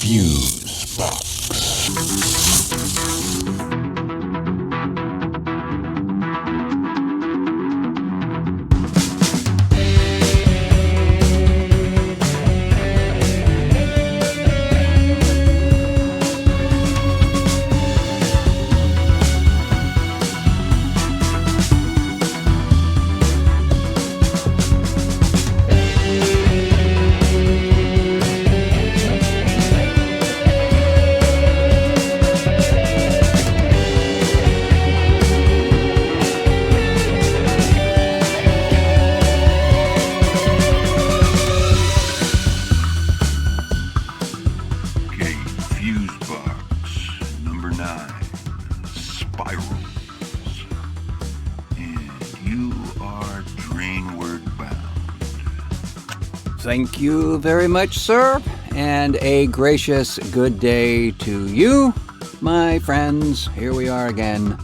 Fusebox. Thank you very much, sir, and a gracious good day to you, my friends. Here we are again.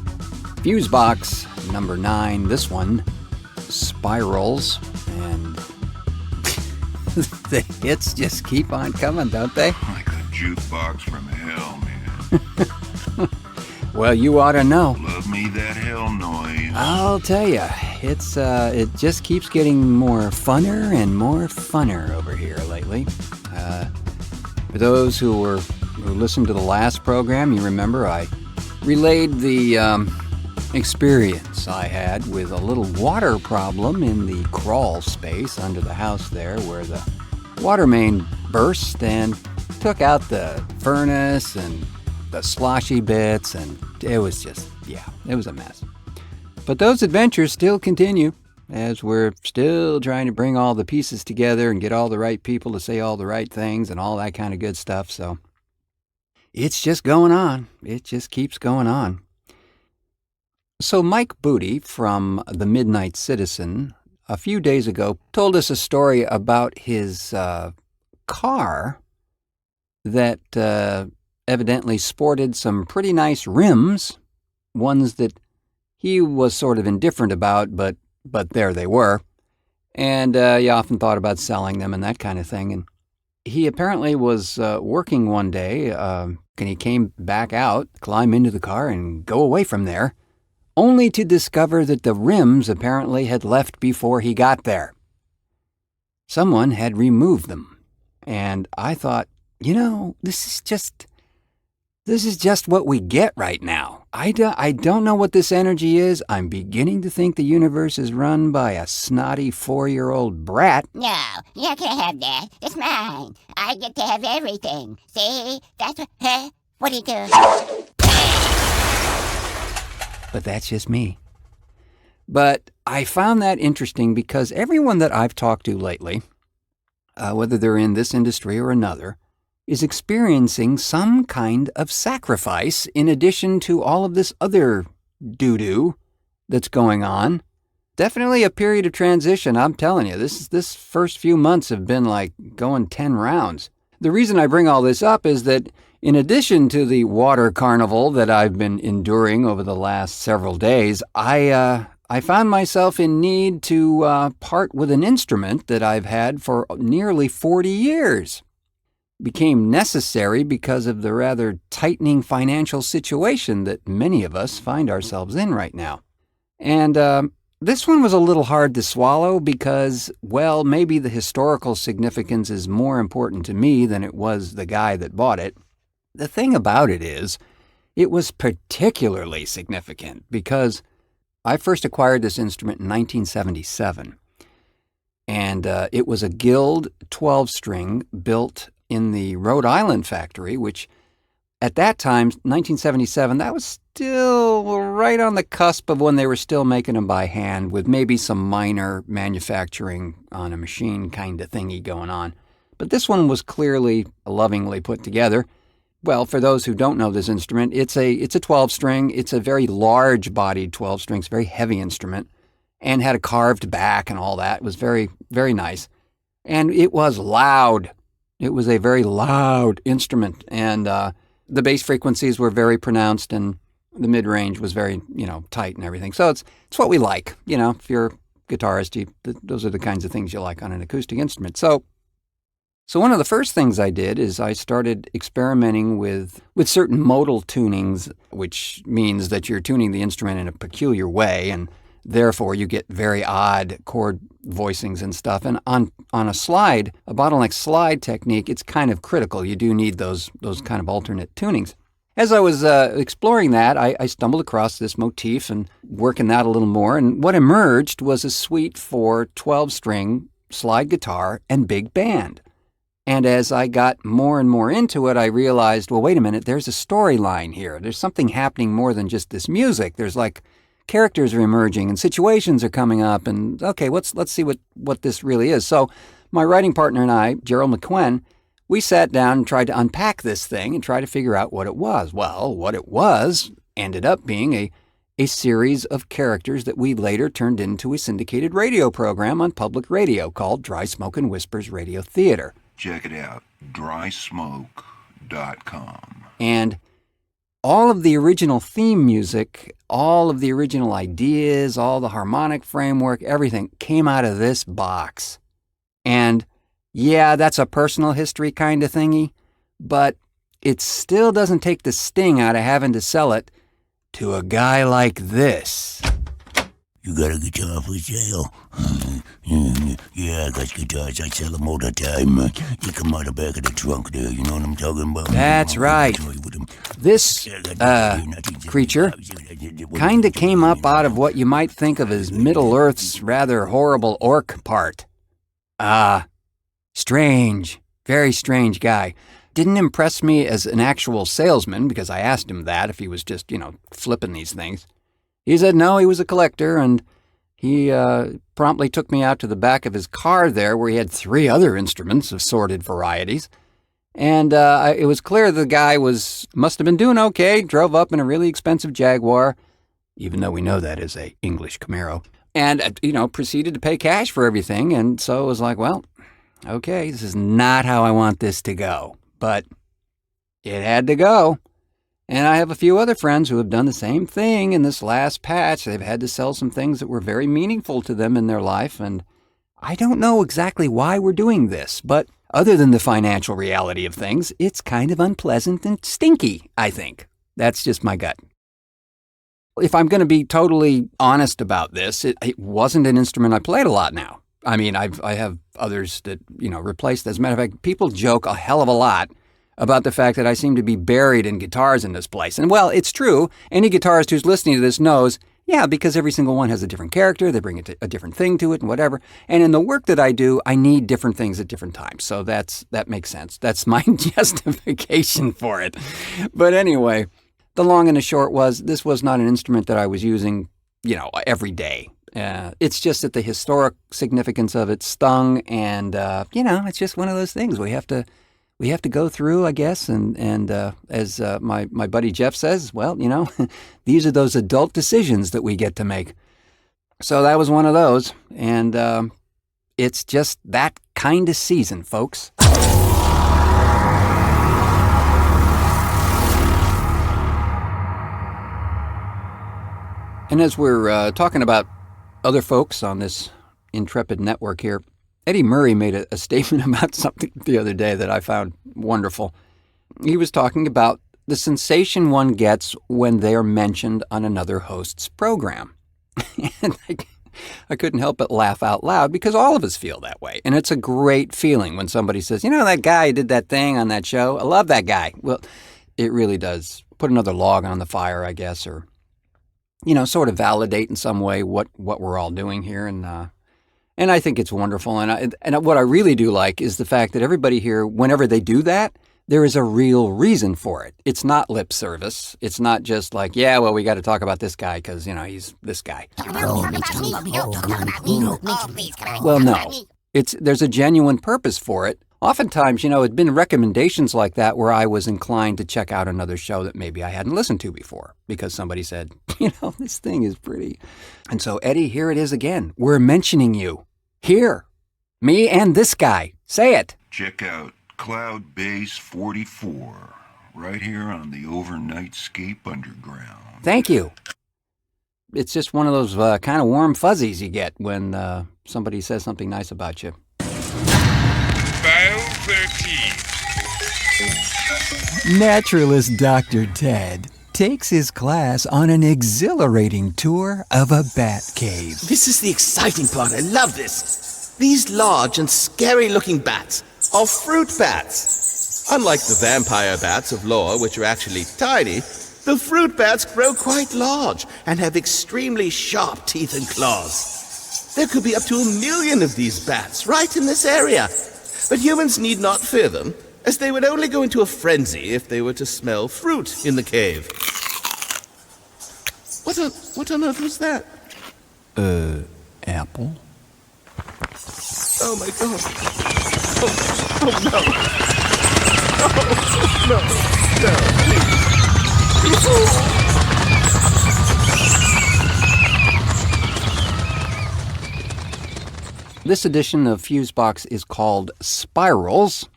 Fusebox number 9, this one, Spirals, and the hits just keep on coming, don't they? Like a jukebox from hell, man. Well, you ought to know. Love me that hell noise. I'll tell you, it just keeps getting more funner and more funner over here lately. For those who listened to the last program, you remember I relayed the experience I had with a little water problem in the crawl space under the house there, where the water main burst and took out the furnace and the sloshy bits, and it was just, it was a mess. But those adventures still continue, as we're still trying to bring all the pieces together and get all the right people to say all the right things and all that kind of good stuff. So it's just going on. It just keeps going on. So Mike Booty from the Midnight Citizen a few days ago told us a story about his car that evidently sported some pretty nice rims, ones that he was sort of indifferent about, but there they were. And he often thought about selling them and that kind of thing. And he apparently was working one day, and he came back out, climb into the car, and go away from there, only to discover that the rims apparently had left before he got there. Someone had removed them. And I thought, this is just what we get right now. I don't know what this energy is. I'm beginning to think the universe is run by a snotty 4-year-old brat. No, you can't have that. It's mine. I get to have everything. See? That's what... Huh? What do you do? But that's just me. But I found that interesting because everyone that I've talked to lately, whether they're in this industry or another, is experiencing some kind of sacrifice in addition to all of this other doo-doo that's going on. Definitely a period of transition, I'm telling you. This first few months have been like going 10 rounds. The reason I bring all this up is that in addition to the water carnival that I've been enduring over the last several days, I found myself in need to part with an instrument that I've had for nearly 40 years. Became necessary because of the rather tightening financial situation that many of us find ourselves in right now. And this one was a little hard to swallow because, well, maybe the historical significance is more important to me than it was the guy that bought it. The thing about it is, it was particularly significant because I first acquired this instrument in 1977. And it was a Guild 12-string built in the Rhode Island factory, which at that time, 1977, that was still right on the cusp of when they were still making them by hand with maybe some minor manufacturing on a machine kind of thingy going on. But this one was clearly lovingly put together. Well, for those who don't know this instrument, it's a 12-string. It's a very large-bodied 12-string. It's a very heavy instrument and had a carved back and all that. It was very, very nice. And it was loud. It was a very loud instrument, and the bass frequencies were very pronounced, and the mid-range was very, tight and everything. So it's what we like. If you're guitarist, those are the kinds of things you like on an acoustic instrument. So one of the first things I did is I started experimenting with certain modal tunings, which means that you're tuning the instrument in a peculiar way, and therefore you get very odd chord voicings and stuff. And on a slide, a bottleneck slide technique, it's kind of critical. You do need those kind of alternate tunings. As I was exploring that, I stumbled across this motif and working that a little more, and what emerged was a suite for 12-string slide guitar and big band. And as I got more and more into it, I realized, well, wait a minute, there's a storyline here. There's something happening more than just this music. There's like characters are emerging and situations are coming up, and okay, let's see what this really is. So my writing partner and I, Jerrel McQuen, we sat down and tried to unpack this thing and try to figure out what it was. Well, what it was ended up being a series of characters that we later turned into a syndicated radio program on public radio called Dry Smoke and Whispers Radio Theater. Check it out, drysmoke.com. And all of the original theme music, all of the original ideas, all the harmonic framework, everything came out of this box. And yeah, that's a personal history kind of thingy, but it still doesn't take the sting out of having to sell it to a guy like this. You got a guitar for sale? Yeah, I got guitars. I sell them all the time. You come out the back of the trunk there, you know what I'm talking about? That's right. This creature kind of came up out of what you might think of as Middle-earth's rather horrible orc part. Strange, very strange guy. Didn't impress me as an actual salesman because I asked him that if he was just, flipping these things. He said no, he was a collector, and he promptly took me out to the back of his car there where he had 3 other instruments of assorted varieties. And it was clear the guy must have been doing okay, drove up in a really expensive Jaguar, even though we know that is a English Camaro, and, proceeded to pay cash for everything. And so it was like, well, okay, this is not how I want this to go, but it had to go. And I have a few other friends who have done the same thing in this last patch. They've had to sell some things that were very meaningful to them in their life, and I don't know exactly why we're doing this, but other than the financial reality of things, it's kind of unpleasant and stinky, I think. That's just my gut. If I'm going to be totally honest about this, it wasn't an instrument I played a lot now. I mean, I have others that, replaced. As a matter of fact, people joke a hell of a lot about the fact that I seem to be buried in guitars in this place. And well, it's true. Any guitarist who's listening to this knows, yeah, because every single one has a different character, they bring a different thing to it and whatever. And in the work that I do, I need different things at different times. So that makes sense. That's my justification for it. But anyway, the long and the short was, this was not an instrument that I was using, every day. It's just that the historic significance of it stung, and, it's just one of those things we have to go through, I guess, and as my buddy Jeff says, well, these are those adult decisions that we get to make. So that was one of those, and it's just that kind of season, folks. And as we're talking about other folks on this intrepid network here, Eddie Murray made a statement about something the other day that I found wonderful. He was talking about the sensation one gets when they are mentioned on another host's program. And I couldn't help but laugh out loud because all of us feel that way. And it's a great feeling when somebody says, that guy did that thing on that show. I love that guy. Well, it really does put another log on the fire, I guess, or, sort of validate in some way what we're all doing here. And I think it's wonderful. And what I really do like is the fact that everybody here, whenever they do that, there is a real reason for it. It's not lip service. It's not just like, yeah, well, we got to talk about this guy because, he's this guy. Well, no. There's a genuine purpose for it. Oftentimes, it'd been recommendations like that where I was inclined to check out another show that maybe I hadn't listened to before because somebody said, this thing is pretty. And so, Eddie, here it is again. We're mentioning you. Here. Me and this guy. Say it. Check out Cloud Base 44 right here on the Overnightscape Underground. Thank you. It's just one of those kind of warm fuzzies you get when somebody says something nice about you. File 13. Naturalist Dr. Ted takes his class on an exhilarating tour of a bat cave. This is the exciting part. I love this. These large and scary-looking bats are fruit bats. Unlike the vampire bats of lore, which are actually tiny, the fruit bats grow quite large and have extremely sharp teeth and claws. There could be up to 1 million of these bats right in this area. But humans need not fear them, as they would only go into a frenzy if they were to smell fruit in the cave. What on earth was that? Apple? Oh my god. Oh no. Oh no, please. This edition of Fusebox is called Spirals.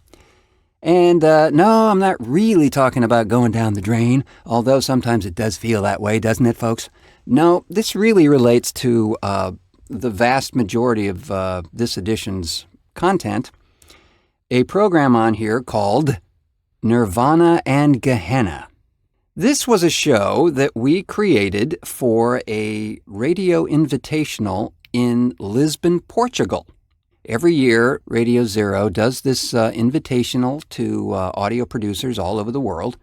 And no, I'm not really talking about going down the drain, although sometimes it does feel that way, doesn't it, folks? No, this really relates to the vast majority of this edition's content. A program on here called Nirvana Gehenna. This was a show that we created for a radio invitational in Lisbon, Portugal. Every year, Radio Zero does this invitational to audio producers all over the world,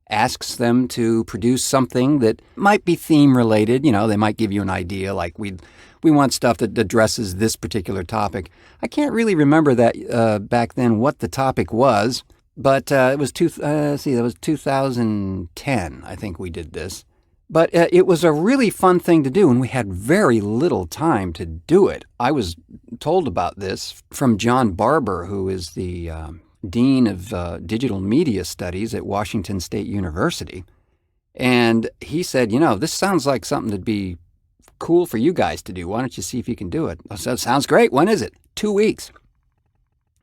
asks them to produce something that might be theme-related. You know, they might give you an idea, like we want stuff that addresses this particular topic. I can't really remember that back then what the topic was, but it was 2010, I think we did this. But it was a really fun thing to do, and we had very little time to do it. I was told about this from John Barber, who is the Dean of Digital Media Studies at Washington State University. And he said, you know, this sounds like something that'd be cool for you guys to do. Why don't you see if you can do it? I said, sounds great. When is it? 2 weeks.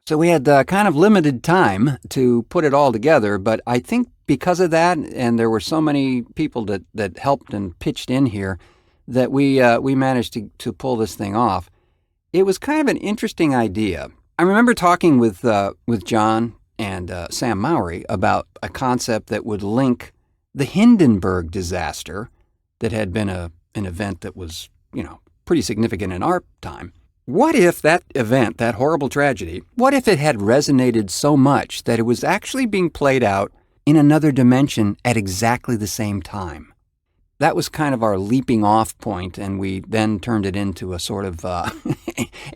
So we had kind of limited time to put it all together, but I think because of that, and there were so many people that helped and pitched in here, that we managed to pull this thing off. It was kind of an interesting idea. I remember talking with John and Sam Mowry about a concept that would link the Hindenburg disaster that had been an event that was, you know, pretty significant in our time. What if that event, that horrible tragedy, what if it had resonated so much that it was actually being played out in another dimension at exactly the same time? That was kind of our leaping off point, and we then turned it into a sort of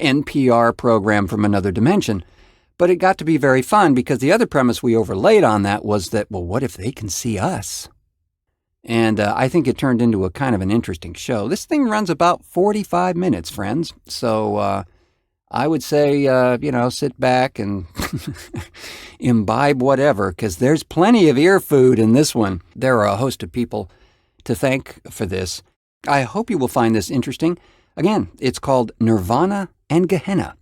NPR program from another dimension. But it got to be very fun because the other premise we overlaid on that was that, well, what if they can see us? And I think it turned into a kind of an interesting show. This thing runs about 45 minutes, friends. So I would say, sit back and imbibe whatever, because there's plenty of ear food in this one. There are a host of people to thank for this. I hope you will find this interesting. Again, it's called Nirvana Gehenna.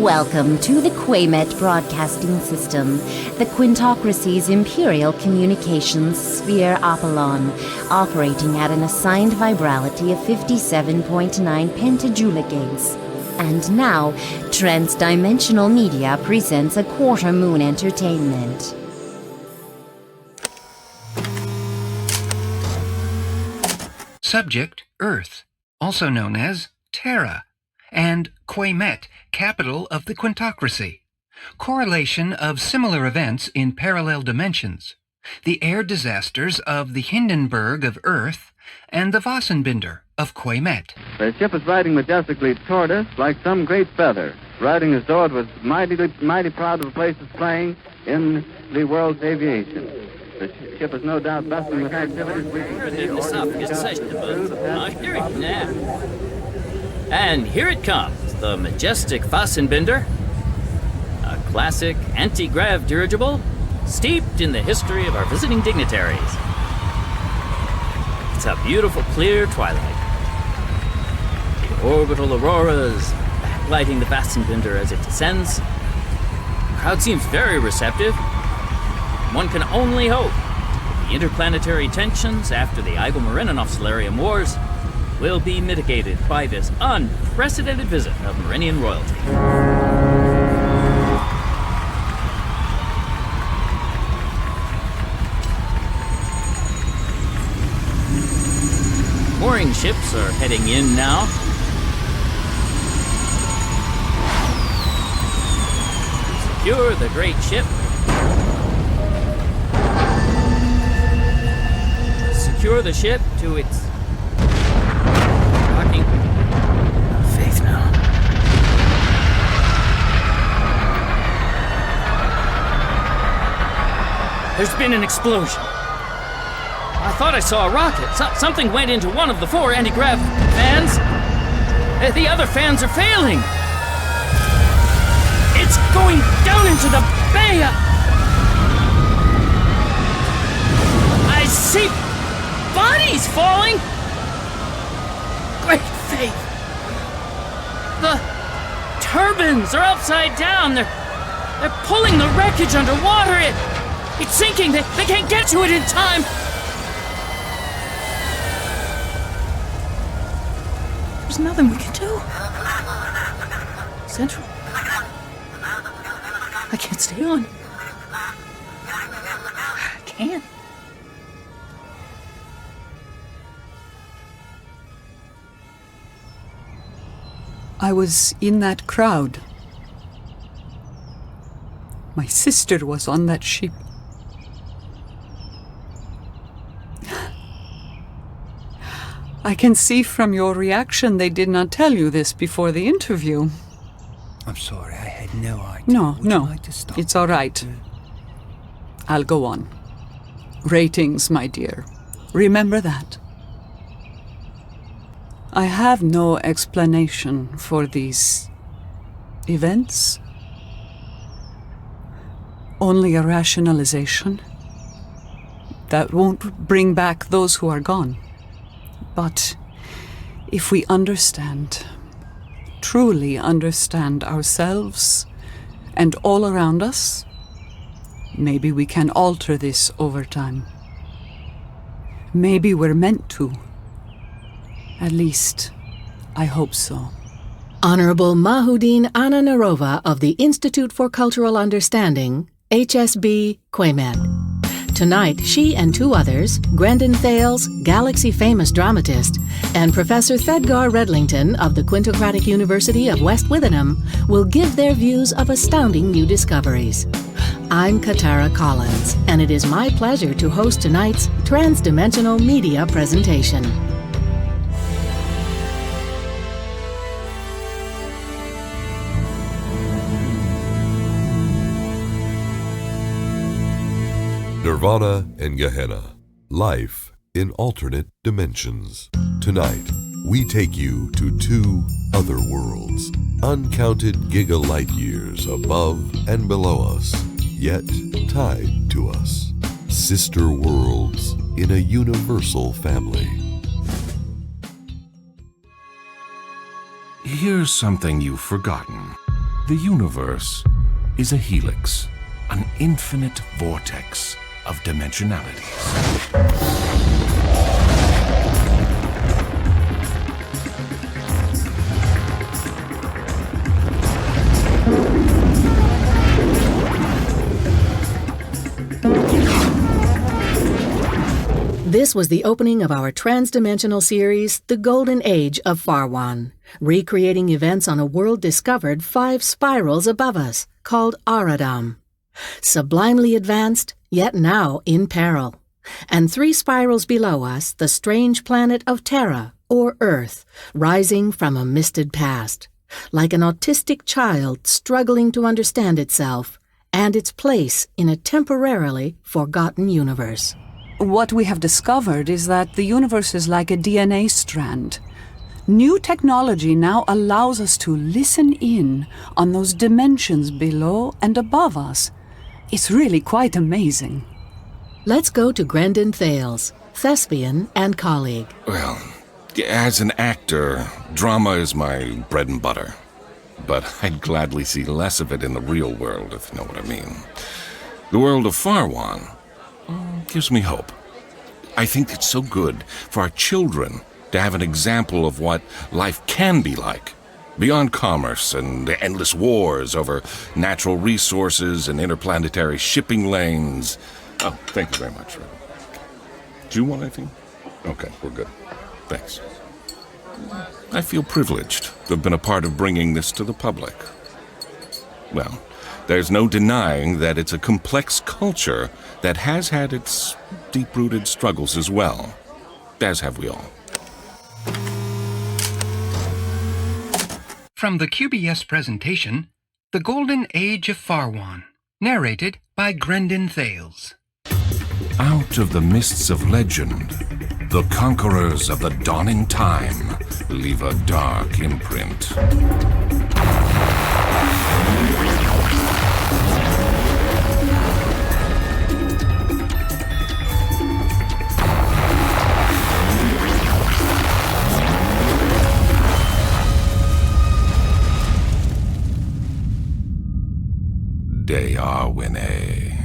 Welcome to the Quaymet Broadcasting System, the Quintocracy's Imperial Communications Sphere Apollon, operating at an assigned vibrality of 57.9 pentajoule-gigs. And now, Transdimensional Media presents a Quarter Moon Entertainment. Subject, Earth, also known as Terra, and Quaymet, capital of the Quintocracy. Correlation of similar events in parallel dimensions. The air disasters of the Hindenburg of Earth and the Vossenbinder of Quaymet. The ship is riding majestically toward us like some great feather, riding as though it was mighty proud of the place it's playing in the world's aviation. The ship is no doubt bustling with activities we can see. And here it comes, the majestic Vossenbinder, a classic anti-grav dirigible steeped in the history of our visiting dignitaries. It's a beautiful, clear twilight. orbital auroras backlighting the Fassenbinder as it descends. The crowd seems very receptive. One can only hope that the interplanetary tensions after the Igel-Marininoff-Solarium Wars will be mitigated by this unprecedented visit of Marinian royalty. Mooring ships are heading in now. Secure the great ship. Secure the ship to its docking. Faith now. There's been an explosion. I thought I saw a rocket. Something went into one of the 4 anti-grav fans. The other fans are failing. It's going down into the bay. I see bodies falling. Great faith. The turbines are upside down. They're pulling the wreckage underwater. It's sinking. They can't get to it in time. There's nothing we can do. Central. I can't stay on. I can't. I was in that crowd. My sister was on that ship. I can see from your reaction they did not tell you this before the interview. I'm sorry, I had no idea. No, Would you like to stop? it's all right. I'll go on. Ratings, my dear. Remember that. I have no explanation for these events. Only a rationalization that won't bring back those who are gone. But if we understand, truly understand ourselves and all around us, maybe we can alter this over time. Maybe we're meant to. At least, I hope so. Honorable Mahudin Ananarova of the Institute for Cultural Understanding, HSB, Quemet. Tonight, she and 2 others, Grendon Thales, Galaxy-famous dramatist, and Professor Thedgar Redlington of the Quintocratic University of West Withenham, will give their views of astounding new discoveries. I'm Katara Collins, and it is my pleasure to host tonight's Transdimensional Media presentation. Nirvana and Gehenna, life in alternate dimensions. Tonight, we take you to 2 other worlds, uncounted gigalight years above and below us, yet tied to us. Sister worlds in a universal family. Here's something you've forgotten. The universe is a helix, an infinite vortex of dimensionalities. This was the opening of our transdimensional series, The Golden Age of Farwan, recreating events on a world discovered 5 spirals above us, called Aradam. Sublimely advanced, yet now in peril. And 3 spirals below us, the strange planet of Terra, or Earth, rising from a misted past, like an autistic child struggling to understand itself and its place in a temporarily forgotten universe. What we have discovered is that the universe is like a DNA strand. New technology now allows us to listen in on those dimensions below and above us. It's really quite amazing. Let's go to Grendon Thales, thespian and colleague. Well, As an actor, drama is my bread and butter. But I'd gladly see less of it in the real world, if you know what I mean. The world of Farwan gives me hope. I think it's so good for our children to have an example of what life can be like, beyond commerce and the endless wars over natural resources and interplanetary shipping lanes. Oh, thank you very much, Red. Do you want anything? Okay, we're good. Thanks. I feel privileged to have been a part of bringing this to the public. Well, there's no denying that it's a complex culture that has had its deep-rooted struggles as well, as have we all. From the QBS presentation, The Golden Age of Farwan, narrated by Grendon Thales. Out of the mists of legend, the conquerors of the dawning time leave a dark imprint. De Arwine.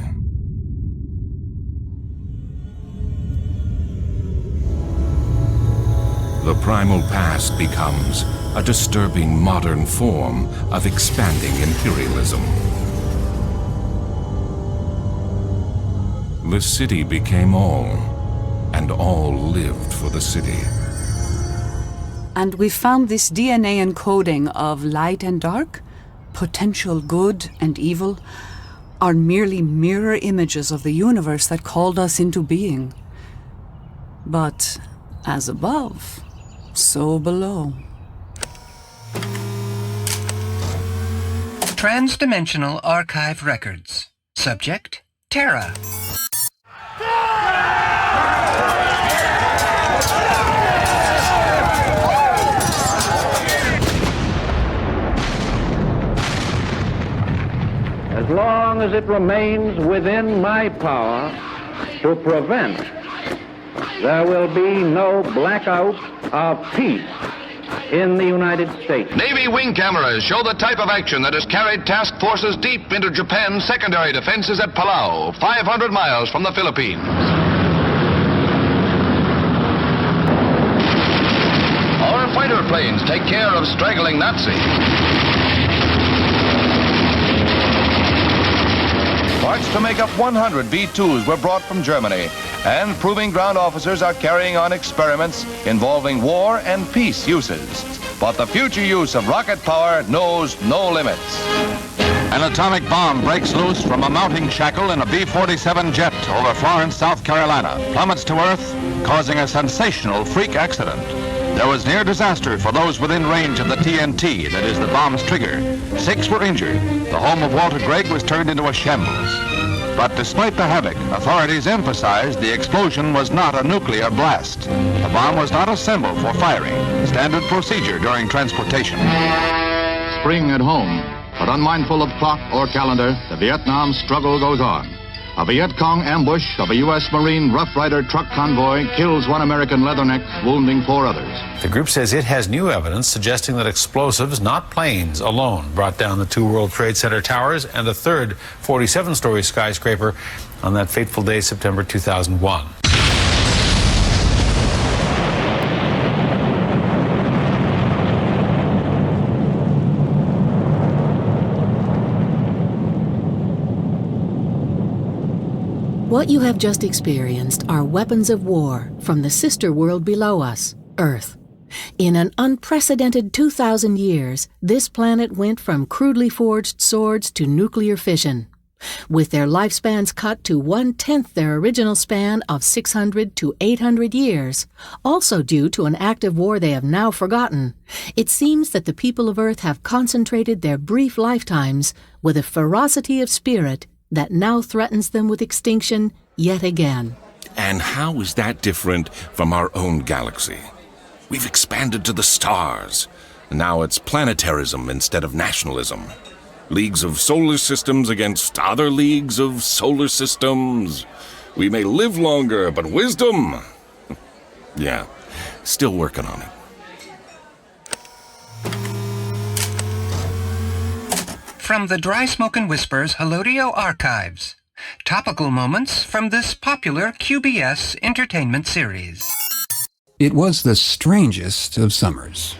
The primal past becomes a disturbing modern form of expanding imperialism. The city became all, and all lived for the city. And we found this DNA encoding of light and dark, potential good and evil, are merely mirror images of the universe that called us into being. But as above, so below. Transdimensional Archive Records. Subject, Terra. As long as it remains within my power to prevent, there will be no blackout of peace in the United States. Navy wing cameras show the type of action that has carried task forces deep into Japan's secondary defenses at Palau, 500 miles from the Philippines. Our fighter planes take care of straggling Nazis. Parts to make up 100 B-2s were brought from Germany, and proving ground officers are carrying on experiments involving war and peace uses. But the future use of rocket power knows no limits. An atomic bomb breaks loose from a mounting shackle in a B-47 jet over Florence, South Carolina, plummets to Earth, causing a sensational freak accident. There was near disaster for those within range of the TNT, that is the bomb's trigger. 6 were injured. The home of Walter Gregg was turned into a shambles. But despite the havoc, authorities emphasized the explosion was not a nuclear blast. The bomb was not assembled for firing, standard procedure during transportation. Spring at home, but unmindful of clock or calendar, the Vietnam struggle goes on. A Viet Cong ambush of a U.S. Marine Rough Rider truck convoy kills 1 American leatherneck, wounding 4 others. The group says it has new evidence suggesting that explosives, not planes alone, brought down the 2 World Trade Center towers and the third 47-story skyscraper on that fateful day, September 2001. What you have just experienced are weapons of war from the sister world below us, Earth. In an unprecedented 2,000 years, this planet went from crudely forged swords to nuclear fission. With their lifespans cut to 1/10 their original span of 600 to 800 years, also due to an active war they have now forgotten, it seems that the people of Earth have concentrated their brief lifetimes with a ferocity of spirit that now threatens them with extinction yet again. And how is that different from our own galaxy? We've expanded to the stars. Now it's planetarism instead of nationalism. Leagues of solar systems against other leagues of solar systems. We may live longer, but wisdom? Yeah, Still working on it. From the Dry Smoke and Whispers Hellodio archives, topical moments from this popular QBS entertainment series. It was the strangest of summers.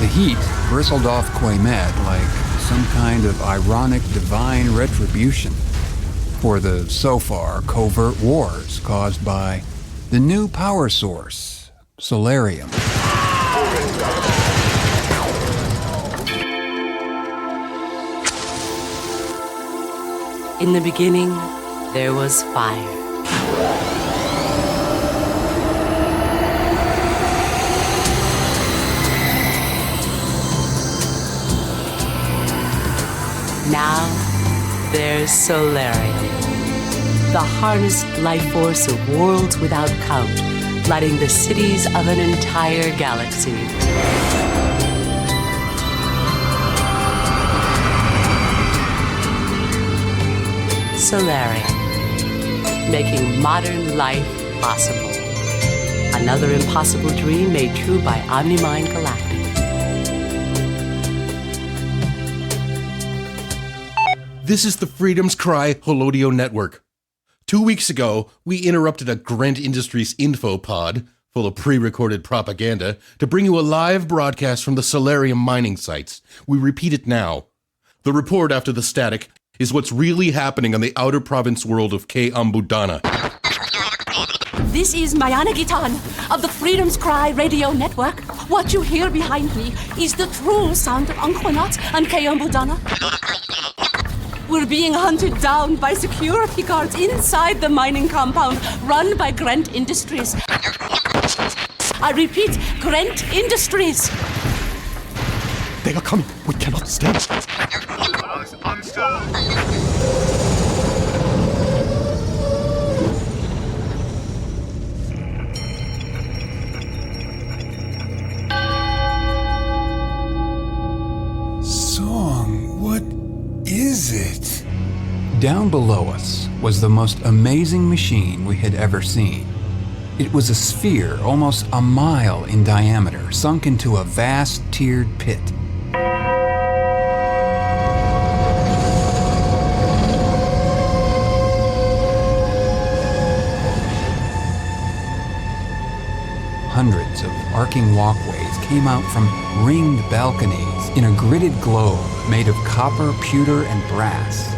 The heat bristled off Quaymet like some kind of ironic divine retribution for the so far covert wars caused by the new power source, Solarium. In the beginning, there was fire. Now, there's Solarium, the harnessed life force of worlds without count, lighting the cities of an entire galaxy. Solarium, making modern life possible. Another impossible dream made true by Omnimind Galactic. This is the Freedom's Cry Holodio Network. 2 weeks ago, we interrupted a Grant Industries info pod, full of pre-recorded propaganda, to bring you a live broadcast from the Solarium mining sites. We repeat it now. The report after the static is what's really happening on the outer province world of K. Ambudana. This is Mayana Gitan of the Freedom's Cry Radio Network. What you hear behind me is the true sound of Anquanat and K. Ambudana. We're being hunted down by security guards inside the mining compound run by Grant Industries. I repeat, Grant Industries. They are coming. We cannot stay. Song, what is it? Down below us was the most amazing machine we had ever seen. It was a sphere almost a mile in diameter, sunk into a vast tiered pit. Hundreds of arcing walkways came out from ringed balconies in a gridded globe made of copper, pewter, and brass.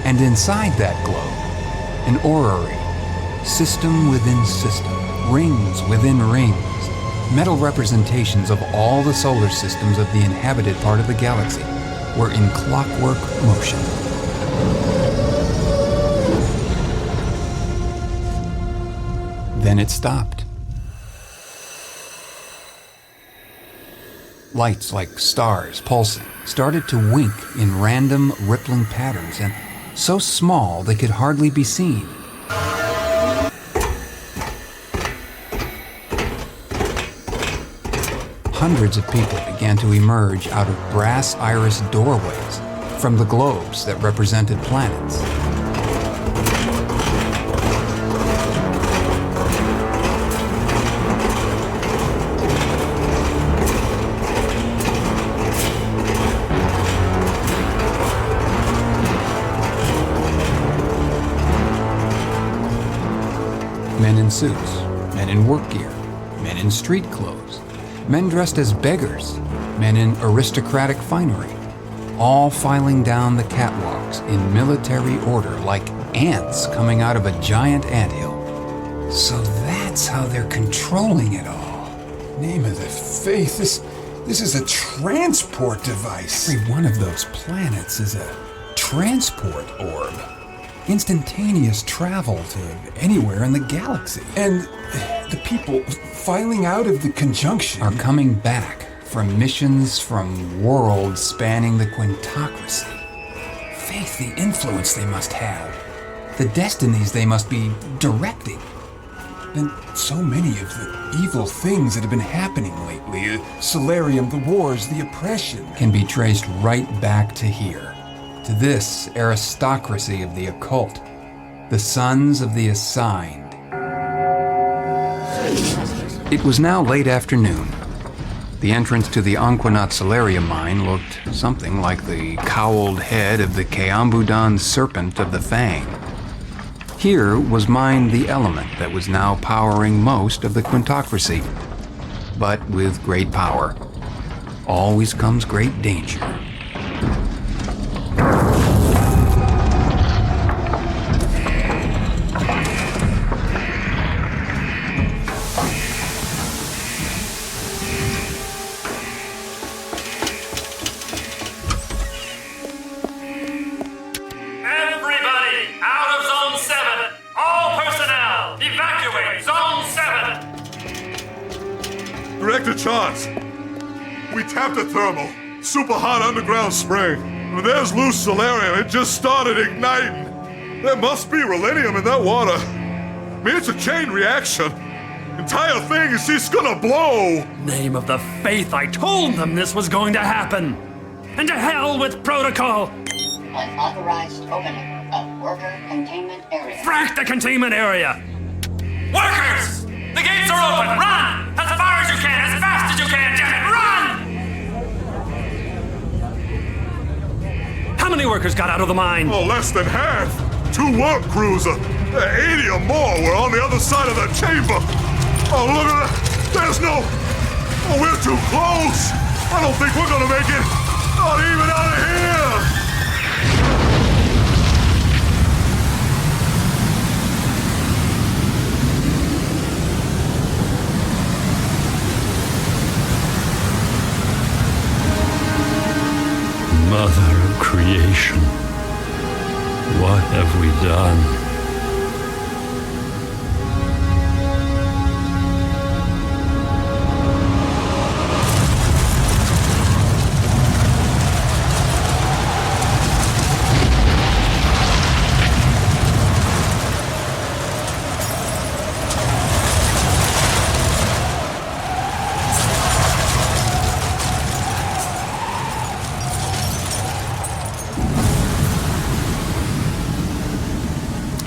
And inside that globe, an orrery, system within system, rings within rings, metal representations of all the solar systems of the inhabited part of the galaxy were in clockwork motion. Then it stopped. Lights like stars pulsing started to wink in random rippling patterns, and so small they could hardly be seen. Hundreds of people began to emerge out of brass iris doorways from the globes that represented planets. Men in suits, men in work gear, men in street clothes, men dressed as beggars, men in aristocratic finery, all filing down the catwalks in military order like ants coming out of a giant anthill. So that's how they're controlling it all. Name of the faith, this is a transport device. Every one of those planets is a transport orb. Instantaneous travel to anywhere in the galaxy. And the people filing out of the conjunction are coming back from missions from worlds spanning the quintocracy. Faith, the influence they must have, the destinies they must be directing. And so many of the evil things that have been happening lately, Solarium, the wars, the oppression, can be traced right back to here, to this aristocracy of the occult, the sons of the assigned. It was now late afternoon. The entrance to the Anquanat Solarium mine looked something like the cowled head of the Keambudan serpent of the Fang. Here was mined the element that was now powering most of the Quintocracy. But with great power, always comes great danger. Director Charles, we tapped a thermal, super hot underground spring. There's loose solarium, it just started igniting. There must be relenium in that water. I mean, it's a chain reaction. Entire thing is just gonna blow. Name of the faith, I told them this was going to happen. And to hell with protocol. I've authorized opening of worker containment area. Frack the containment area. Workers! The gates are open! Run! As far as you can, as fast as you can, damn it, run! How many workers got out of the mine? Oh, less than half. 2 work crews, 80 or more were on the other side of the chamber. Oh, look at that. There's no... Oh, we're too close. I don't think we're gonna make it. Not even out of here. Mother of creation, what have we done?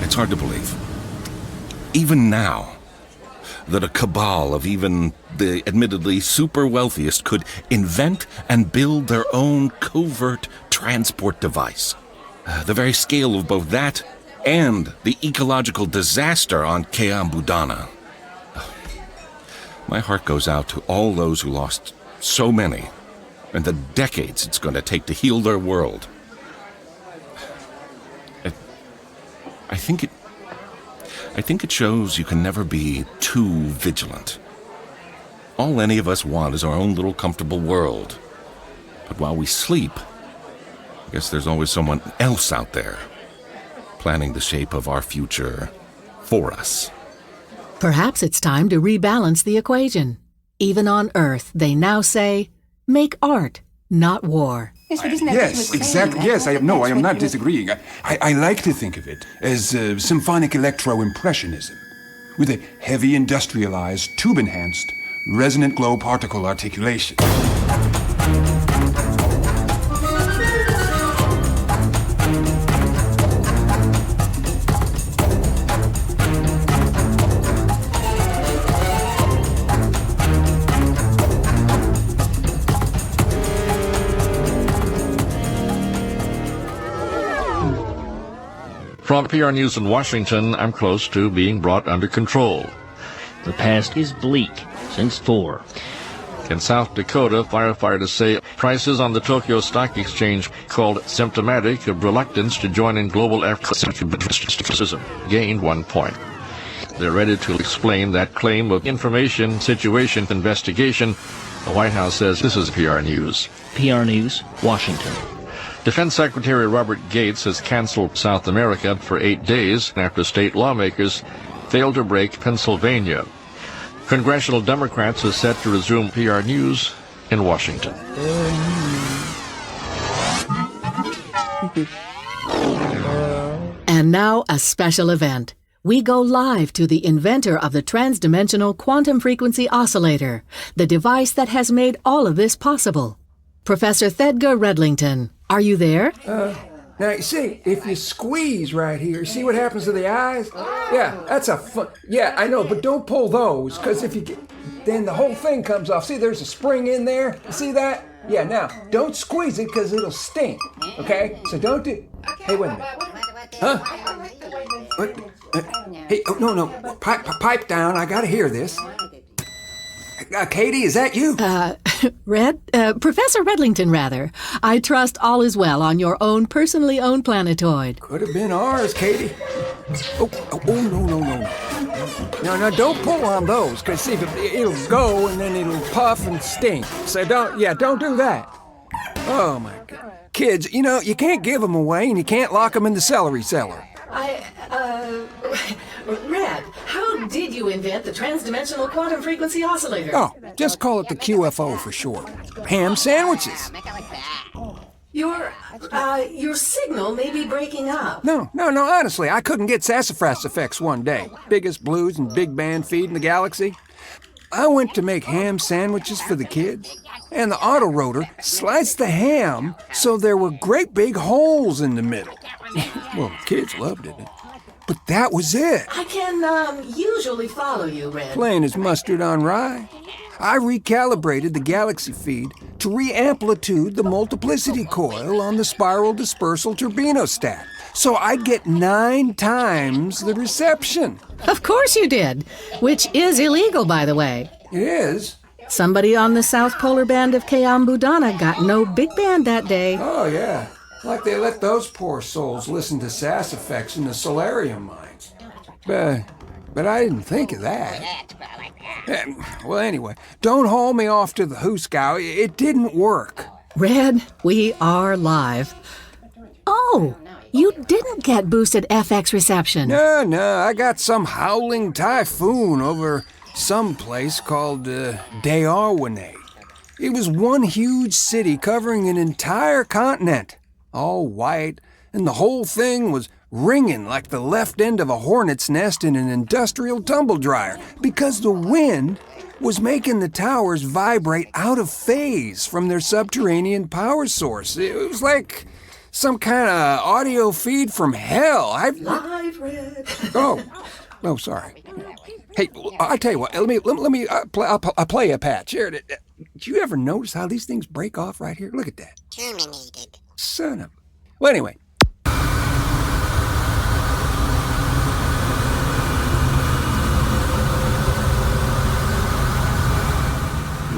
It's hard to believe, even now, that a cabal of even the admittedly super wealthiest could invent and build their own covert transport device. The very scale of both that and the ecological disaster on Keambudana. My heart goes out to all those who lost so many, and the decades it's going to take to heal their world. I think it shows you can never be too vigilant. All any of us want is our own little comfortable world. But while we sleep, I guess there's always someone else out there planning the shape of our future for us. Perhaps it's time to rebalance the equation. Even on Earth, they now say, make art, not war. Yes, exactly. Yes, I am not disagreeing. I like to think of it as symphonic electro-impressionism, with a heavy industrialized, tube-enhanced, resonant glow particle articulation. From PR News in Washington, I'm close to being brought under control. The past is bleak since 4. In South Dakota, firefighters say prices on the Tokyo Stock Exchange called symptomatic of reluctance to join in global criticism gained 1 point. They're ready to explain that claim of information situation investigation. The White House says this is PR News. PR News, Washington. Defense Secretary Robert Gates has canceled South America for 8 days after state lawmakers failed to break Pennsylvania. Congressional Democrats are set to resume PR News in Washington. And now a special event. We go live to the inventor of the transdimensional quantum frequency oscillator, the device that has made all of this possible. Professor Thedgar Redlington, are you there? Now, you see, if you squeeze right here, see what happens to the eyes? Yeah, that's a fun... Yeah, I know, but don't pull those, because if you get... Then the whole thing comes off. See, there's a spring in there. You see that? Yeah, now, don't squeeze it, because it'll stink, okay? So don't do... Hey, wait a minute. Huh? What? Hey, oh, no. Pipe down. I gotta hear this. Katie, is that you? Professor Redlington, rather. I trust all is well on your own personally owned planetoid. Could have been ours, Katie. Oh, no. No, don't pull on those, because see, it'll go and then it'll puff and stink. So don't do that. Oh, my God. Kids, you can't give them away and you can't lock them in the celery cellar. Red, how did you invent the transdimensional quantum frequency oscillator? Oh, just call it the QFO for short. Ham sandwiches. Your signal may be breaking up. No, honestly, I couldn't get sassafras effects one day. Biggest blues and big band feed in the galaxy. I went to make ham sandwiches for the kids, and the autorotor sliced the ham so there were great big holes in the middle. Well, the kids loved it. But that was it. I can usually follow you, Red. Plain as mustard on rye. I recalibrated the galaxy feed to re-amplitude the multiplicity coil on the spiral dispersal turbinostat, so I'd get 9 times the reception. Of course you did, which is illegal, by the way. It is? Somebody on the South Polar Band of Kayambudana got no big band that day. Oh, yeah. Like they let those poor souls listen to sass effects in the solarium mines. But I didn't think of that. Well, anyway, don't haul me off to the hooskow. It didn't work. Red, we are live. Oh, you didn't get boosted FX reception. No, I got some howling typhoon over some place called Dearwane. It was one huge city covering an entire continent. All white, and the whole thing was ringing like the left end of a hornet's nest in an industrial tumble dryer because the wind was making the towers vibrate out of phase from their subterranean power source. It was like some kind of audio feed from hell. Live, Red. Oh, sorry. Hey, I tell you what. Let me I'll play a patch here. Did you ever notice how these things break off right here? Look at that. Terminated. Son of... Well, anyway.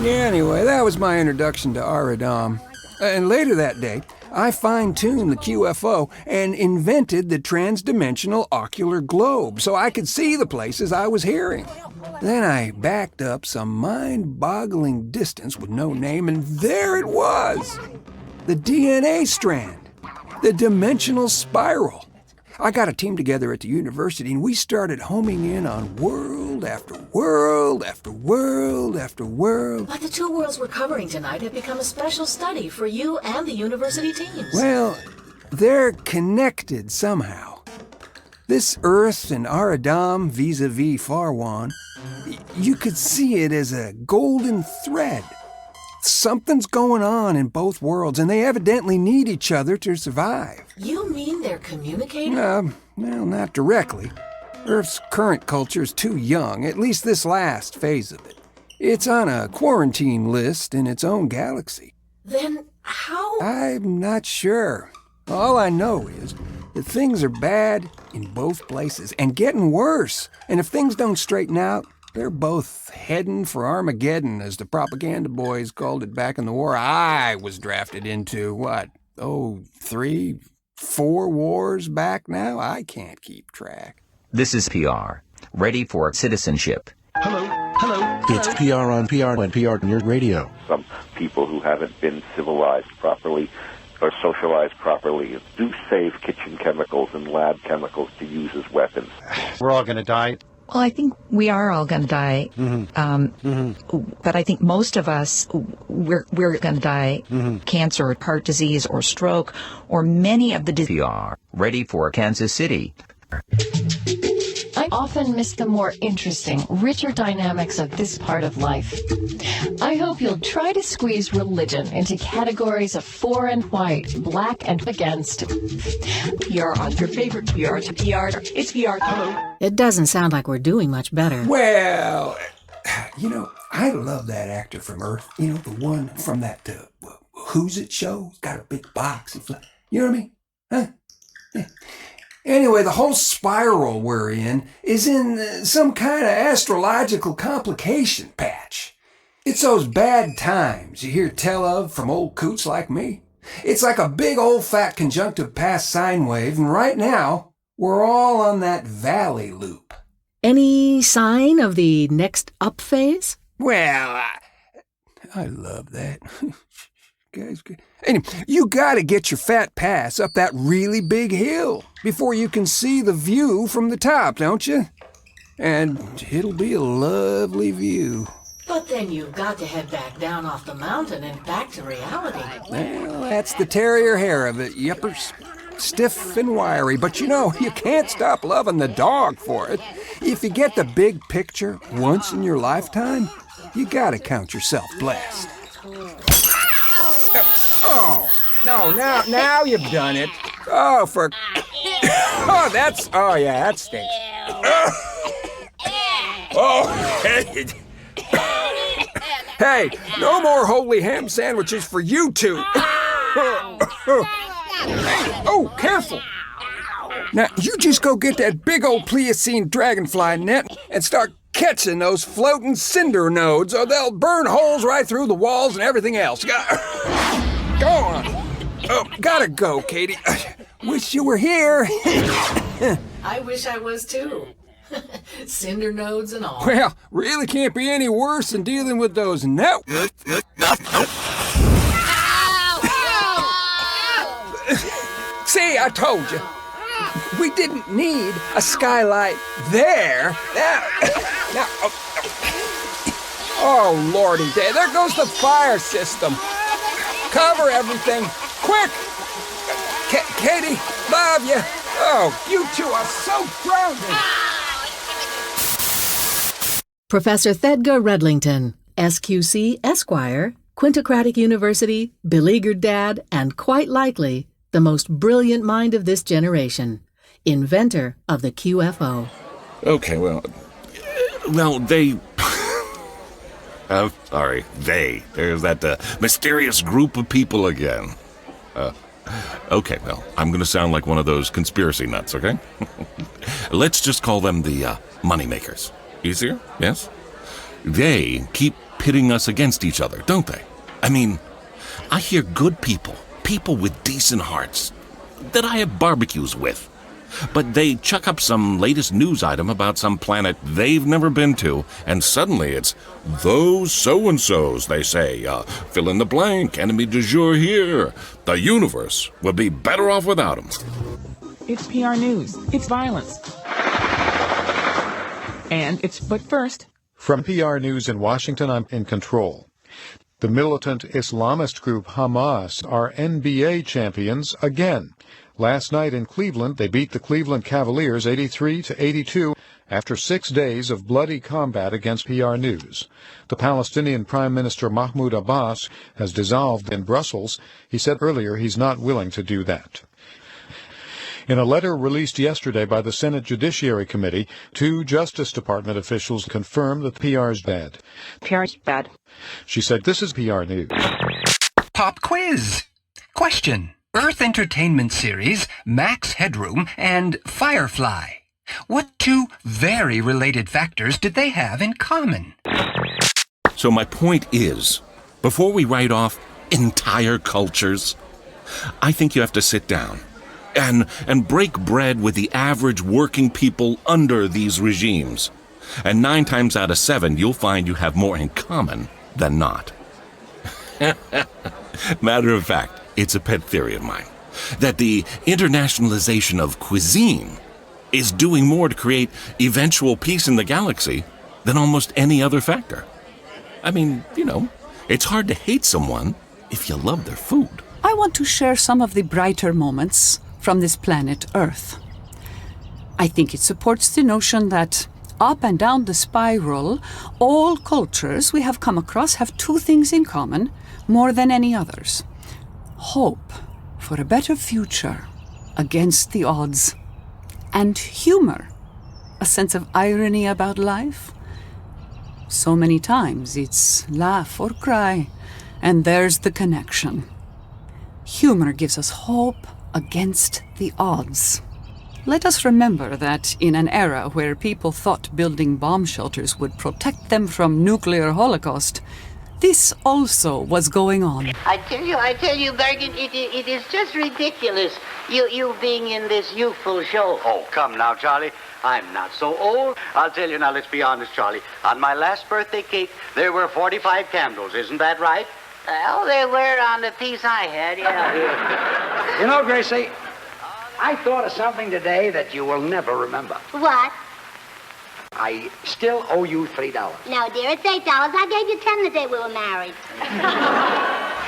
Anyway, that was my introduction to Aradam. And later that day, I fine-tuned the QFO and invented the transdimensional ocular globe so I could see the places I was hearing. Then I backed up some mind-boggling distance with no name, and there it was! The DNA strand. The dimensional spiral. I got a team together at the university, and we started homing in on world after world after world after world. But the 2 worlds we're covering tonight have become a special study for you and the university teams. Well, they're connected somehow. This Earth and Aradam vis-a-vis Farwan, you could see it as a golden thread. Something's going on in both worlds, and they evidently need each other to survive. You mean they're communicating? Well, not directly. Earth's current culture is too young, at least this last phase of it. It's on a quarantine list in its own galaxy. Then how? I'm not sure. All I know is that things are bad in both places, and getting worse. And if things don't straighten out, they're both heading for Armageddon, as the propaganda boys called it back in the war I was drafted into. 3, 4 wars back now? I can't keep track. This is PR, ready for citizenship. Hello. It's PR on PR and PR on your radio. Some people who haven't been civilized properly or socialized properly do save kitchen chemicals and lab chemicals to use as weapons. We're all going to die. Well, I think we are all going to die, but I think most of us, we're going to die cancer, heart disease, or stroke, or many of the diseases. PR, ready for Kansas City. I I often miss the more interesting, richer dynamics of this part of life. I hope you'll try to squeeze religion into categories of for and white, black and against. PR on your favorite PR to PR. It's PR. Hello. It doesn't sound like we're doing much better. Well, I love that actor from Earth. The one from that Who's It show. He's got a big box. You know what I mean? Huh? Yeah. Anyway, the whole spiral we're in is in some kind of astrological complication patch. It's those bad times you hear tell of from old coots like me. It's like a big old fat conjunctive past sine wave, and right now, we're all on that valley loop. Any sign of the next up phase? Well, I love that. Guys, anyway, you gotta get your fat pass up that really big hill before you can see the view from the top, don't you? And it'll be a lovely view. But then you've got to head back down off the mountain and back to reality. Well, that's the terrier hair of it, yuppers. Stiff and wiry, but you can't stop loving the dog for it. If you get the big picture once in your lifetime, you gotta count yourself blessed. Oh, no, now you've done it. Oh, that stinks. Hey, no more holy ham sandwiches for you two. Oh, careful. Now, you just go get that big old Pliocene dragonfly net and start catching those floating cinder nodes, or they'll burn holes right through the walls and everything else. Go on. Oh, gotta go, Katie. Wish you were here. I wish I was too. Cinder nodes and all. Well, really can't be any worse than dealing with those See, I told you. We didn't need a skylight there. Oh, Lordy day, there goes the fire system. Cover everything, quick! Katie, love you. Oh, you two are so grounded. Professor Thedgar Redlington, SQC Esquire, Quintocratic University, beleaguered dad, and quite likely the most brilliant mind of this generation, inventor of the QFO. Okay, well, they... There's that mysterious group of people again. Okay, well, I'm going to sound like one of those conspiracy nuts, okay? Let's just call them the moneymakers. Easier? Yes? They keep pitting us against each other, don't they? I mean, I hear good people with decent hearts, that I have barbecues with. But they chuck up some latest news item about some planet they've never been to, and suddenly it's those so-and-sos, they say. Fill in the blank, enemy du jour here. The universe would be better off without them. It's PR News. It's violence. But first... From PR News in Washington, I'm in control. The militant Islamist group Hamas are NBA champions again. Last night in Cleveland, they beat the Cleveland Cavaliers 83-82 after 6 days of bloody combat against PR News. The Palestinian Prime Minister Mahmoud Abbas has dissolved in Brussels. He said earlier he's not willing to do that. In a letter released yesterday by the Senate Judiciary Committee, 2 Justice Department officials confirmed that PR's bad. PR's bad. She said, this is PR News. Pop quiz. Question. Earth Entertainment Series, Max Headroom, and Firefly. What 2 very related factors did they have in common? So my point is, before we write off entire cultures, I think you have to sit down and break bread with the average working people under these regimes. And 9 times out of 7, you'll find you have more in common than not. Matter of fact, it's a pet theory of mine, that the internationalization of cuisine is doing more to create eventual peace in the galaxy than almost any other factor. I mean, it's hard to hate someone if you love their food. I want to share some of the brighter moments from this planet Earth. I think it supports the notion that up and down the spiral, all cultures we have come across have two things in common more than any others. Hope for a better future against the odds, and humor, a sense of irony about life. So many times it's laugh or cry, and there's the connection. Humor gives us hope against the odds. Let us remember that in an era where people thought building bomb shelters would protect them from nuclear holocaust, this also was going on. I tell you, Bergen, it is just ridiculous, you being in this youthful show. Oh, come now, Charlie. I'm not so old. I'll tell you now, let's be honest, Charlie. On my last birthday cake, there were 45 candles. Isn't that right? Well, they were on the piece I had, yeah. You know, Gracie, I thought of something today that you will never remember. What? I still owe you $3. No, dear, it's $8. I gave you 10 the day we were married.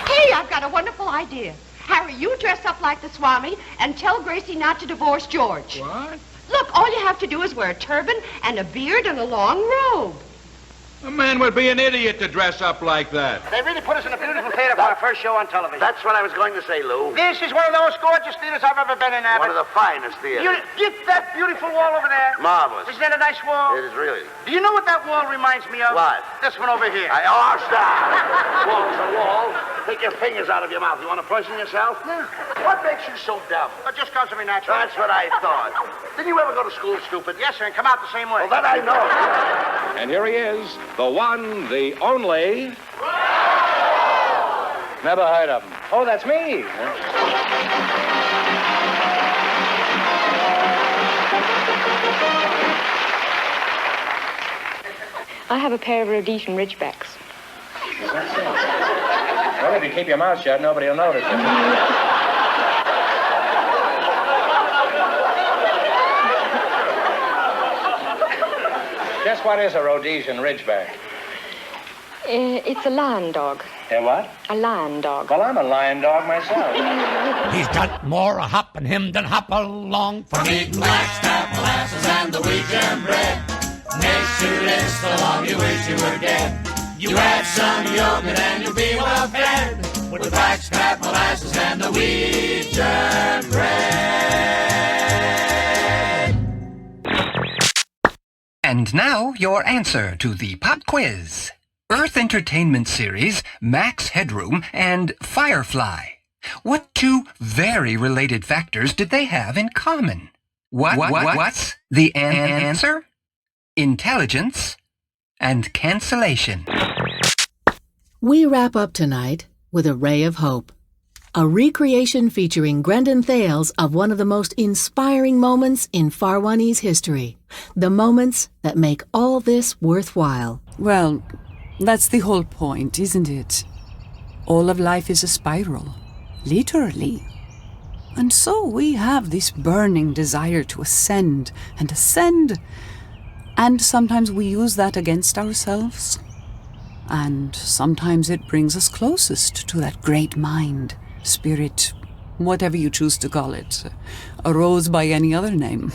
Hey, I've got a wonderful idea. Harry, you dress up like the Swami and tell Gracie not to divorce George. What? Look, all you have to do is wear a turban and a beard and a long robe. A man would be an idiot to dress up like that. They really put us in a beautiful theater for our first show on television. That's what I was going to say, Lou. This is one of the most gorgeous theaters I've ever been in, Abbott. One of the finest theaters. You get that beautiful wall over there. Marvelous. Isn't that a nice wall? It is really. Do you know what that wall reminds me of? What? This one over here. Stop. Wall's a wall. Take your fingers out of your mouth. You want to poison yourself? No. What makes you so dumb? It just comes to me naturally. That's what I thought. Didn't you ever go to school, stupid? Yes, sir, and come out the same way. Well, that I know. And here he is, the one, the only... Never heard of him. Oh, that's me. I have a pair of Rhodesian Ridgebacks. Well, if you keep your mouth shut, nobody will notice it. Guess what is a Rhodesian Ridgeback? It's a lion dog. A what? A lion dog. Well, I'm a lion dog myself. He's got more a hopping him than hop along. From eating blackstrap molasses and the wheat germ bread makes you live so long you wish you were dead. You add some yogurt and you'll be well fed with the blackstrap molasses and the wheat germ bread. And now your answer to the pop quiz. Earth Entertainment Series, Max Headroom, and Firefly. What two very related factors did they have in common? What's the answer? Intelligence and cancellation. We wrap up tonight with a ray of hope. A recreation featuring Grendon Thales of one of the most inspiring moments in Farwanese history. The moments that make all this worthwhile. Well, that's the whole point, isn't it? All of life is a spiral, literally. And so we have this burning desire to ascend and ascend. And sometimes we use that against ourselves. And sometimes it brings us closest to that great mind, spirit, whatever you choose to call it, a rose by any other name.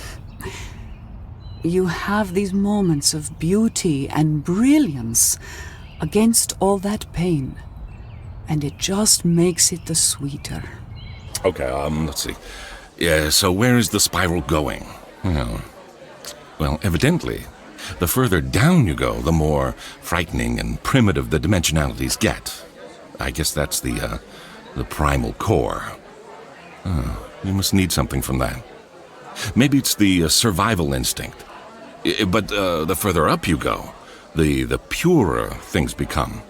You have these moments of beauty and brilliance against all that pain, and it just makes it the sweeter. Okay, let's see. Yeah, so where is the spiral going? Well, evidently, the further down you go, the more frightening and primitive the dimensionalities get. I guess that's the primal core. You must need something from that. Maybe it's the survival instinct. But the further up you go, the purer things become.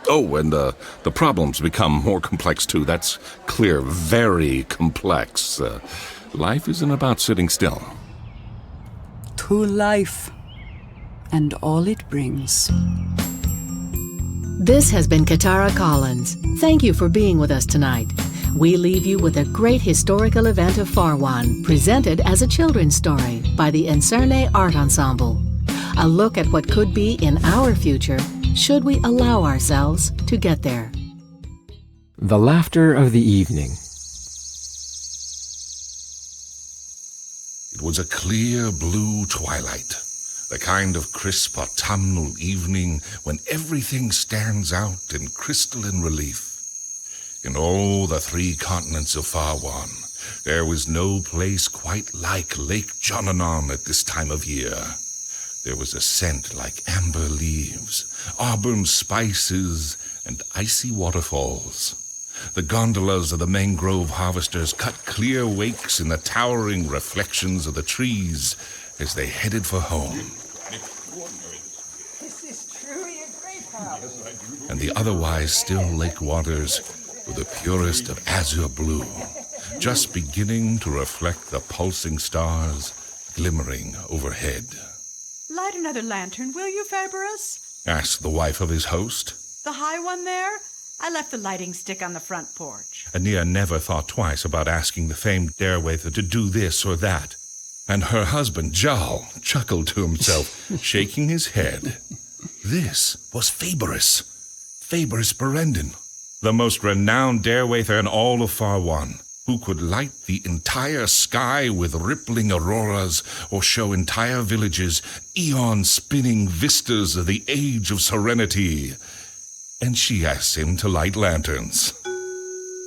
Oh, and the problems become more complex too. That's clear, very complex. Life isn't about sitting still. To life, and all it brings. This has been Katara Collins. Thank you for being with us tonight. We leave you with a great historical event of Farwan, presented as a children's story by the Encerne Art Ensemble. A look at what could be in our future, should we allow ourselves to get there. The laughter of the evening. It was a clear blue twilight, the kind of crisp autumnal evening when everything stands out in crystalline relief. In all the 3 continents of Farwan, there was no place quite like Lake Jonanon at this time of year. There was a scent like amber leaves, auburn spices, and icy waterfalls. The gondolas of the mangrove harvesters cut clear wakes in the towering reflections of the trees as they headed for home. This is truly a great house. And the otherwise still lake waters were the purest of azure blue, just beginning to reflect the pulsing stars glimmering overhead. Light another lantern, will you, Faberus? Asked the wife of his host. The high one there? I left the lighting stick on the front porch. Anea never thought twice about asking the famed Darewather to do this or that. And her husband, Jerrel, chuckled to himself, shaking his head. This was Faberus Fermandinande, the most renowned Darewather in all of Farwan, who could light the entire sky with rippling auroras or show entire villages eon-spinning vistas of the Age of Serenity. And she asked him to light lanterns.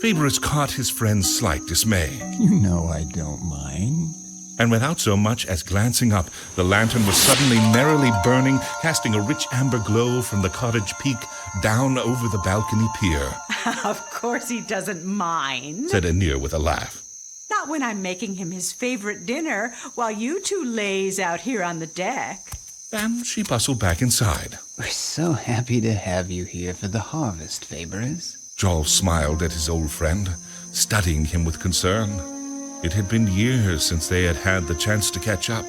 Faberus caught his friend's slight dismay. You know I don't mind. And without so much as glancing up, the lantern was suddenly merrily burning, casting a rich amber glow from the cottage peak down over the balcony pier. Of course he doesn't mind, said Anea with a laugh. Not when I'm making him his favorite dinner while you two lays out here on the deck. And she bustled back inside. We're so happy to have you here for the harvest, Faberus. Jerrel smiled at his old friend, studying him with concern. It had been years since they had had the chance to catch up.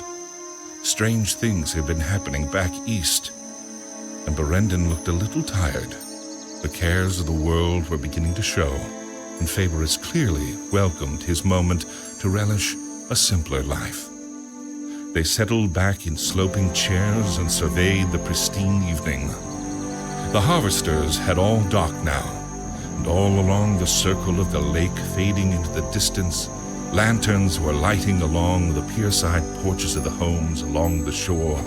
Strange things had been happening back east, and Fermandinande looked a little tired. The cares of the world were beginning to show, and Faberus clearly welcomed his moment to relish a simpler life. They settled back in sloping chairs and surveyed the pristine evening. The harvesters had all docked now, and all along the circle of the lake fading into the distance, lanterns were lighting along the pierside porches of the homes along the shore.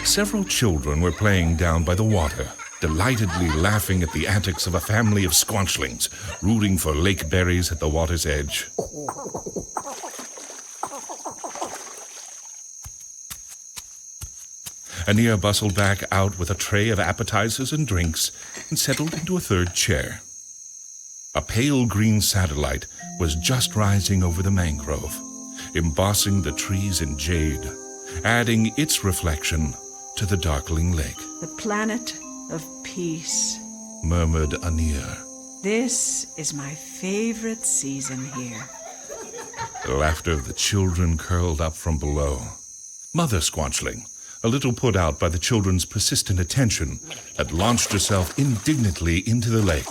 Several children were playing down by the water, delightedly laughing at the antics of a family of squanchlings, rooting for lake berries at the water's edge. Anea bustled back out with a tray of appetizers and drinks and settled into a third chair. A pale green satellite was just rising over the mangrove, embossing the trees in jade, adding its reflection to the darkling lake. The planet of peace, murmured Anea. This is my favorite season here. The laughter of the children curled up from below. Mother Squanchling, a little put out by the children's persistent attention, had launched herself indignantly into the lake.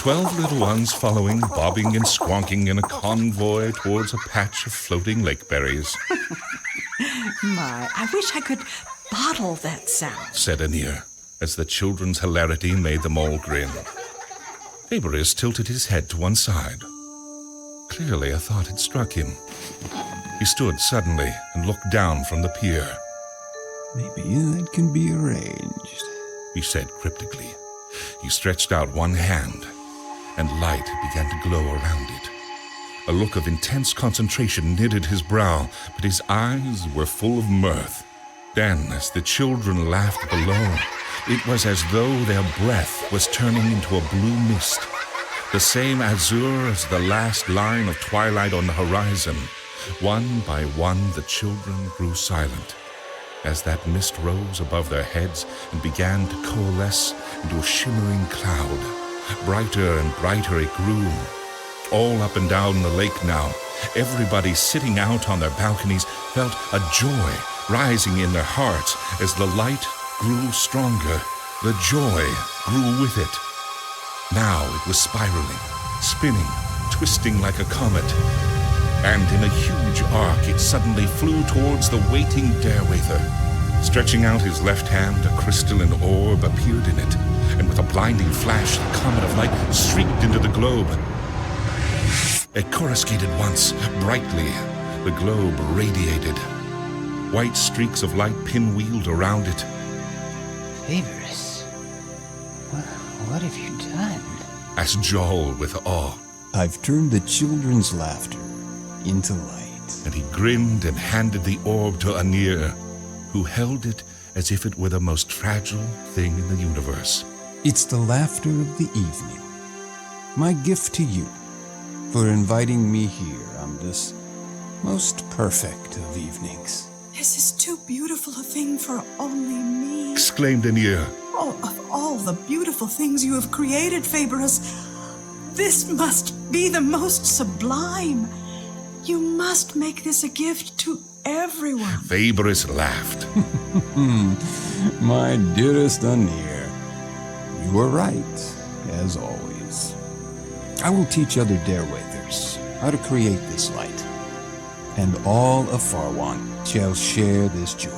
12 little ones following, bobbing and squonking in a convoy towards a patch of floating lake berries. My, I wish I could bottle that sound, said Anea, as the children's hilarity made them all grin. Faberus tilted his head to one side. Clearly a thought had struck him. He stood suddenly and looked down from the pier. Maybe that can be arranged, he said cryptically. He stretched out one hand, and light began to glow around it. A look of intense concentration knitted his brow, but his eyes were full of mirth. Then, as the children laughed below, it was as though their breath was turning into a blue mist, the same azure as the last line of twilight on the horizon. One by one, the children grew silent, as that mist rose above their heads and began to coalesce into a shimmering cloud. Brighter and brighter it grew. All up and down the lake now, everybody sitting out on their balconies felt a joy rising in their hearts as the light grew stronger. The joy grew with it. Now it was spiraling, spinning, twisting like a comet. And in a huge arc it suddenly flew towards the waiting Darewather. Stretching out his left hand, a crystalline orb appeared in it, and with a blinding flash, the comet of light streaked into the globe. It coruscated once, brightly, The globe radiated. White streaks of light pinwheeled around it. Faberus, what have you done? Asked Jerrel with awe. I've turned the children's laughter into light. And he grinned and handed the orb to Anir, who held it as if it were the most fragile thing in the universe. It's the laughter of the evening. My gift to you for inviting me here on this most perfect of evenings. This is too beautiful a thing for only me. Exclaimed Anir. Oh, of all the beautiful things you have created, Faberus, this must be the most sublime. You must make this a gift to everyone. Faberus laughed. My dearest Anir, you were right, as always. I will teach other Darewathers how to create this light, and all of Farwan shall share this joy.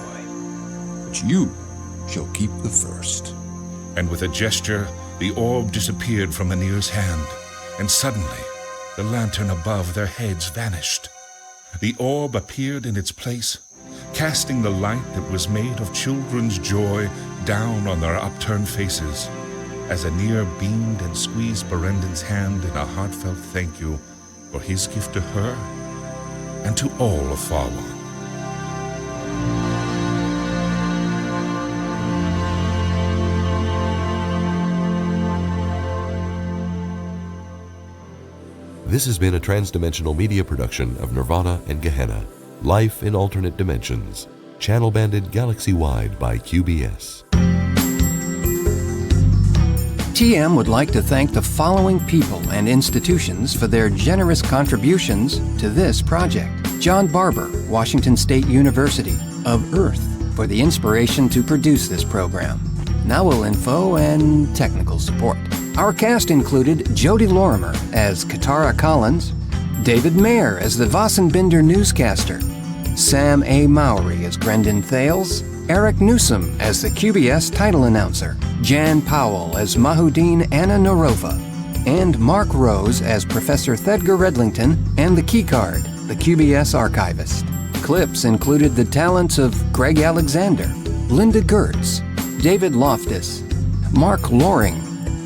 But you shall keep the first. And with a gesture, the orb disappeared from Anir's hand, and suddenly, the lantern above their heads vanished. The orb appeared in its place, casting the light that was made of children's joy down on their upturned faces, as Anir beamed and squeezed Berendon's hand in a heartfelt thank you for his gift to her and to all of Farwan. This has been a transdimensional media production of Nirvana and Gehenna, Life in Alternate Dimensions, channel banded galaxy-wide by QBS. TM would like to thank the following people and institutions for their generous contributions to this project. John Barber, Washington State University, of Earth, for the inspiration to produce this program. Nowell Info and technical support. Our cast included Jodi Lorimer as Katara Collins, David Mayer as the Vassenbinder newscaster, Sam A. Mowry as Brendan Thales, Eric Newsome as the QBS title announcer, Jan Powell as Mahudeen Anna Norova, and Marc Rose as Professor Thedgar Redlington and the Keycard, the QBS archivist. Clips included the talents of Greg Alexander, Linda Goertz, David Loftus, Mark Loring,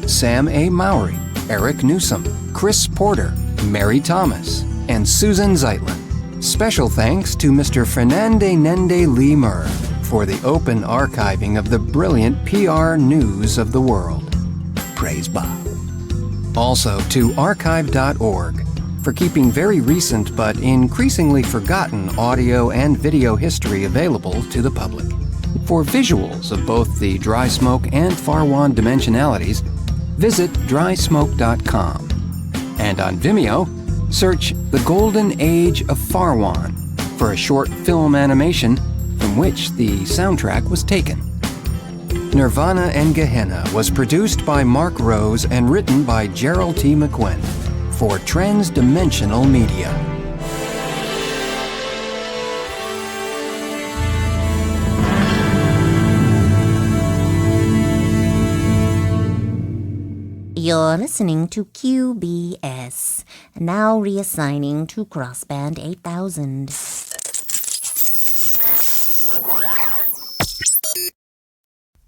Sam A. Mowry, Eric Newsome, Chris Porter, Mary Thomas, and Suzan Zeitlin. Special thanks to Mr. Fermandinande LeMur for the open archiving of the brilliant PR news of the world. Praise Bob. Also to archive.org for keeping very recent but increasingly forgotten audio and video history available to the public. For visuals of both the Dry Smoke and Farwan dimensionalities, visit drysmoke.com. And on Vimeo, search The Golden Age of Farwan for a short film animation from which the soundtrack was taken. Nirvana and Gehenna was produced by Marc Rose and written by Jerrel T. McQuen for Transdimensional Media. You're listening to QBS, now reassigning to Crossband 8000.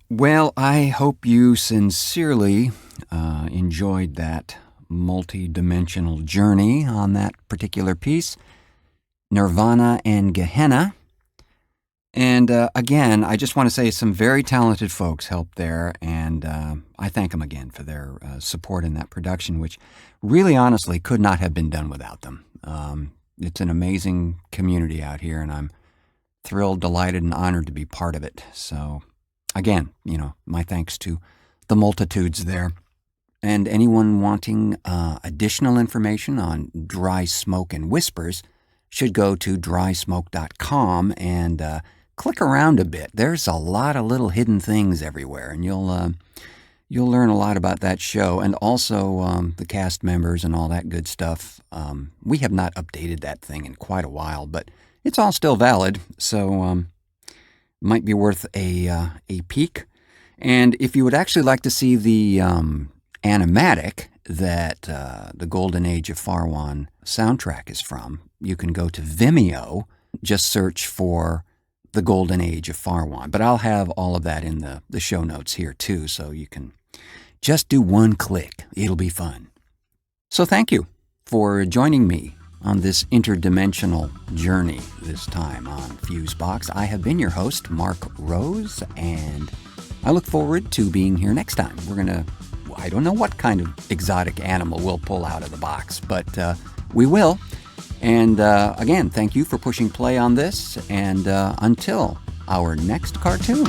Well, I hope you sincerely enjoyed that multi-dimensional journey on that particular piece, Nirvana and Gehenna. And again, I just want to say some very talented folks helped there, and I thank them again for their support in that production, which really honestly could not have been done without them. It's an amazing community out here, and I'm thrilled, delighted, and honored to be part of it. So again, my thanks to the multitudes there. And anyone wanting additional information on Dry Smoke and Whispers should go to drysmoke.com and click around a bit. There's a lot of little hidden things everywhere, and you'll learn a lot about that show, and also the cast members and all that good stuff. We have not updated that thing in quite a while, but it's all still valid, so might be worth a peek. And if you would actually like to see the animatic that the Golden Age of Farwan soundtrack is from, you can go to Vimeo, just search for The Golden Age of Farwan. But I'll have all of that in the show notes here too, so you can just do one click. It'll be fun. So thank you for joining me on this interdimensional journey this time on Fusebox. I have been your host, Marc Rose, and I look forward to being here next time. I don't know what kind of exotic animal we'll pull out of the box, but we will. And again, thank you for pushing play on this, and until our next cartoon.